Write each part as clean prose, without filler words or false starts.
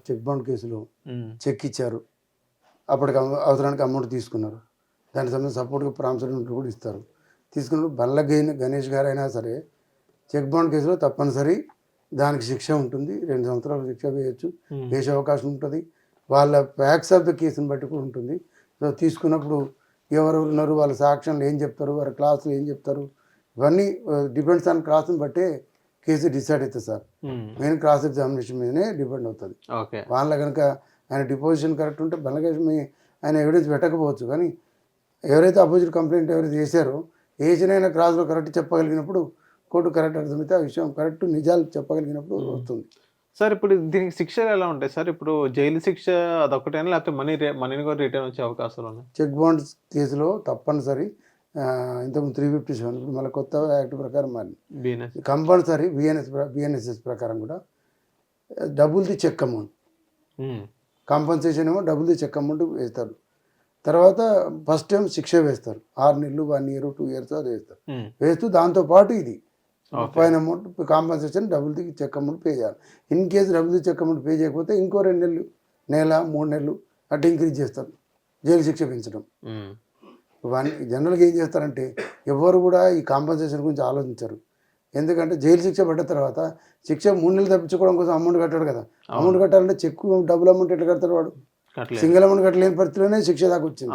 Check bound కేసులో check ఇచ్చారు, అప్పటికి అవసరానికి అమౌంట్ తీసుకున్నారు, దానికి సంబంధించి సపోర్ట్గా ప్రామిసరీ నోట్ కూడా ఇస్తారు. తీసుకున్నప్పుడు బల్ల గణేష్ గారు అయినా సరే చెక్ బౌండ్ కేసులో తప్పనిసరి దానికి శిక్ష ఉంటుంది, 2 సంవత్సరాలు శిక్ష వేయచ్చు, వేసే అవకాశం ఉంటుంది. వాళ్ళ ఫ్యాక్ట్స్ ఆఫ్ ద కేసుని బట్టి కూడా ఉంటుంది. సో తీసుకున్నప్పుడు ఎవరెవరు ఉన్నారు, వాళ్ళ సాక్ష్యాలు ఏం చెప్తారు, వాళ్ళ క్లాసులు ఏం చెప్తారు, ఇవన్నీ డిపెండ్స్ ఆన్ క్లాస్ని బట్టే కేసు డిసైడ్ అవుతుంది సార్. మెయిన్ క్రాస్ ఎగ్జామినేషన్ మీదనే డిపెండ్ అవుతుంది. వాళ్ళ కనుక ఆయన డిపోజిషన్ కరెక్ట్ ఉంటే బలకేసి ఆయన ఎవిడెన్స్ పెట్టకపోవచ్చు, కానీ ఎవరైతే అపోజిట్ కంప్లైంట్ ఎవరైతే చేశారో ఏజీనైనా క్రాస్లో కరెక్ట్ చెప్పగలిగినప్పుడు కోర్టు కరెక్ట్ అర్థమైతే ఆ విషయం కరెక్ట్ నిజాలు చెప్పగలిగినప్పుడు వస్తుంది. సార్ ఇప్పుడు దీనికి శిక్షలు ఎలా ఉంటాయి సార్? ఇప్పుడు జైలు శిక్ష అదొకటైనా లేకపోతే మనీని కూడా రిటర్న్ వచ్చే అవకాశాలు ఉన్నాయి? చెక్ బౌండ్ కేసులో తప్పనిసరి ఇంతకుముందు 357 ఇప్పుడు మళ్ళీ కొత్త యాక్ట్ ప్రకారం మారింది, కంపల్సరీ బిఎన్ఎస్ఎస్ ప్రకారం కూడా double the cheque amount, compensation ఏమో డబుల్ ది చెక్ అమౌంట్ వేస్తారు. తర్వాత ఫస్ట్ టైం శిక్ష వేస్తారు, 6 నెలలు 1 year 2 years అది వేస్తారు. వేస్తూ దాంతోపాటు ఇది fine amount compensation double the cheque amount pay చేయాలి. In case double the cheque amount pay చేయకపోతే ఇంకో 2 నెలలు, నెల 3 నెలలు అట్లా ఇంక్రీజ్ చేస్తారు, జైలు శిక్ష పెంచడం. జనరల్గా ఏం చేస్తారంటే ఎవరు కూడా ఈ కాంపన్సేషన్ గురించి ఆలోచించరు. ఎందుకంటే జైలు శిక్ష పడ్డ తర్వాత శిక్ష 3 నెలలు తప్పించుకోవడం కోసం అమౌంట్ కట్టాడు కదా, అమౌంట్ కట్టాలంటే చెక్ డబుల్ అమౌంట్ ఎట్లా కడతాడు వాడు? సింగిల్ అమౌంట్ కట్టలేని పరిస్థితిలోనే శిక్ష దాకా వచ్చింది.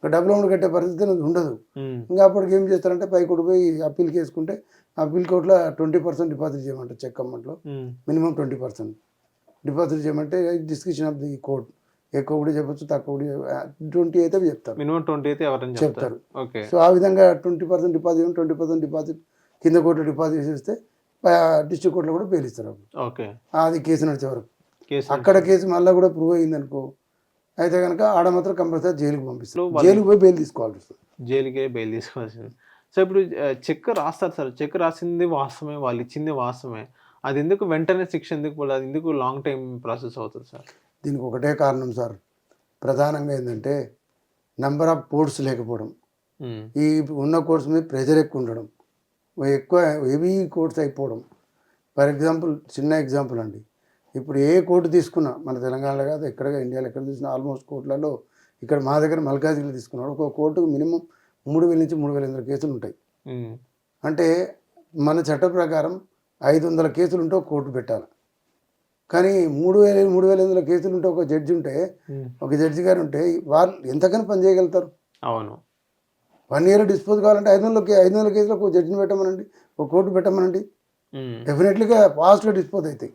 డబుల్ అమౌంట్ కట్టే పరిస్థితి ఉండదు. ఇంకా అప్పటికి ఏం చేస్తారంటే పైకోటి పోయి అప్పీల్ చేసుకుంటే అప్పీల్ కోర్టులో 20% డిపాజిట్ చేయమంటారు, చెక్ అమౌంట్లో మినిమం 20% డిపాజిట్ చేయమంటే డిస్క్రిప్షన్ ఆఫ్ ది కోర్ట్, ఎక్కువ కూడా చెప్పచ్చు, తక్కువ కూడా 20 అయితే చెప్తారు, మినిమం 20 అయితే ఎవరైనా చెప్తారు. సో ఆ విధంగా 20% డిపాజిట్ 20% డిపాజిట్ కింద కోర్టు డిపాజిట్ చేస్తే డిస్ట్రిక్ట్ కోర్టులో కూడా బెయిల్ ఇస్తారు. అది కేసు నడిచే వరకు. అక్కడ కేసు మళ్ళీ కూడా ప్రూవ్ అయింది అనుకో అయితే కనుక ఆడ మాత్రం కంపల్సరీ జైలుకి పంపిస్తారు, జైలుకి పోయి బెయిల్ తీసుకోవాల్సి వస్తుంది, జైలుకే బెయిల్ తీసుకోవాల్సింది. సో ఇప్పుడు చెక్ రాస్తారు సార్, చెక్ రాసింది వాస్తవమే, వాళ్ళు ఇచ్చింది వాస్తవమే, అది ఎందుకు వెంటనే శిక్ష ఎందుకు పోలేదు, అది ఎందుకు లాంగ్ టైం ప్రాసెస్ అవుతుంది సార్? దీనికి ఒకటే కారణం సార్, ప్రధానంగా ఏంటంటే నెంబర్ ఆఫ్ కోర్ట్స్ లేకపోవడం, ఈ ఉన్న కోర్ట్స్ మీద ప్రెజర్ ఎక్కువ ఉండడం, ఎక్కువ హెవీ కోర్ట్స్ అయిపోవడం. ఫర్ ఎగ్జాంపుల్ చిన్న ఎగ్జాంపుల్ అండి, ఇప్పుడు ఏ కోర్టు తీసుకున్నా మన తెలంగాణలో కాదు ఎక్కడగా ఇండియాలో ఎక్కడ చూసినా ఆల్మోస్ట్ కోర్టులలో ఇక్కడ మా దగ్గర మల్కాజ్గిరిలో తీసుకున్నాడు ఒక కోర్టుకు మినిమం 3,000 నుంచి 3,500 కేసులు ఉంటాయి. అంటే మన చట్ట ప్రకారం 500 కేసులు ఉంటే ఒక కోర్టు పెట్టాలి, కానీ 3,500 కేసులు ఉంటే ఒక జడ్జి ఉంటే, ఒక జడ్జి గారు ఉంటే వాళ్ళు ఎంతకని పని చేయగలుగుతారు? అవును, 1 year డిస్పోజ్ కావాలంటే 500 కేసులకు ఒక జడ్జిని పెట్టమనండి, ఒక కోర్టు పెట్టమనండి, డెఫినెట్లీగా ఫాస్ట్గా డిస్పోజ్ అవుతాయి.